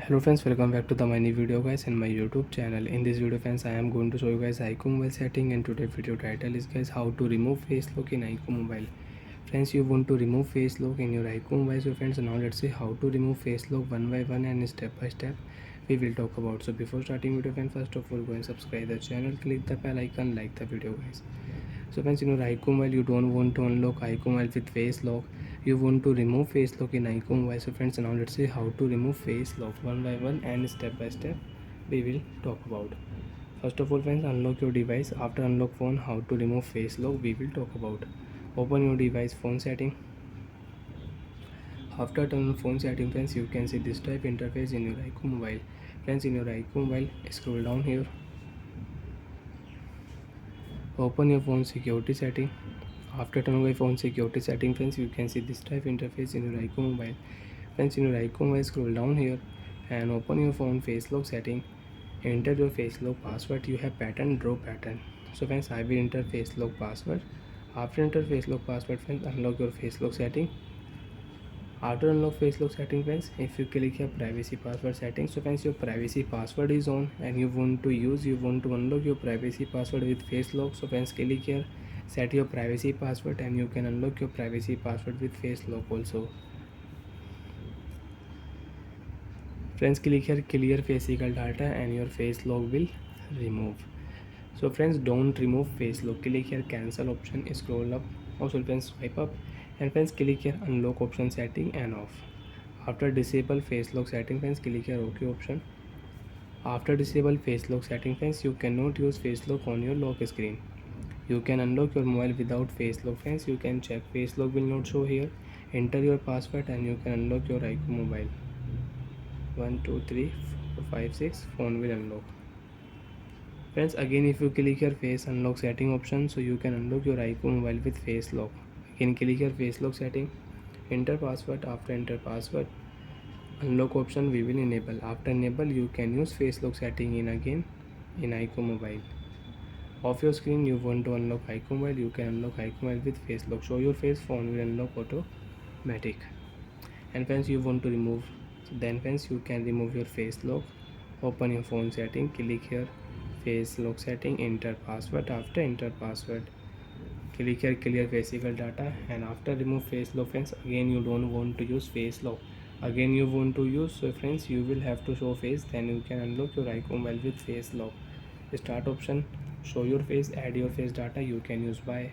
Hello friends, welcome back to the my new video guys in my YouTube channel. In this video friends, I am going to show you guys iqoo mobile setting, and today video title is guys how to remove face lock in iqoo mobile. Friends, you want to remove face lock in your iqoo mobile. So friends, now let's see how to remove face lock one by one and step by step we will talk about. So before starting video friends, first of all go and subscribe the channel, click the bell icon, like the video guys. So friends, in your iqoo mobile you don't want to unlock iqoo mobile with face lock, you want to remove face lock in iqoo mobile. So friends, now let's see how to remove face lock one by one and step by step we will talk about. First of all friends, unlock your device. After unlock phone, how to remove face lock we will talk about. Open your device phone setting. After turn on phone setting friends, you can see this type interface in your iqoo mobile. Friends, in your iqoo mobile, scroll down here, open your phone security setting. After turning on phone security setting friends, you can see this type interface in your iqoo mobile. Friends, in your iqoo mobile, scroll down here and open your phone face lock setting. Enter your face lock password. You have pattern, draw pattern. So friends, I will enter face lock password. After enter face lock password friends, unlock your face lock setting. After unlock face lock setting friends, if you click here privacy password settings, so friends your privacy password is on and you want to unlock your privacy password with face lock. So friends, click here set your privacy password and you can unlock your privacy password with face lock also. Friends, click here clear physical data and your face lock will remove. So friends, don't remove face lock, click here cancel option, scroll up, also friends swipe up, and friends click here unlock option setting and off. After disable face lock setting friends, click here OK option. After disable face lock setting friends, you cannot use face lock on your lock screen. You can unlock your mobile without face lock friends. You can check face lock will not show here. Enter your password and you can unlock your iqoo mobile. 1 2 3 4 5 6 phone will unlock. Friends, again if you click here face unlock setting option, so you can unlock your iqoo mobile with face lock. Again click here face lock setting, enter password. After enter password, unlock option we will enable. After enable, you can use face lock setting in again in iqoo mobile. Off your screen, you want to unlock iqoo mobile, you can unlock iqoo mobile with face lock. Show your face, phone will unlock automatic. And friends, you want to remove, then friends you can remove your face lock. Open your phone setting, click here face lock setting, enter password. After enter password, click here clear physical data, and after remove face lock friends, again you don't want to use face lock, again you want to use, so friends you will have to show face, then you can unlock your iqoo mobile with face lock. Start option, show your face, add your face data, you can use by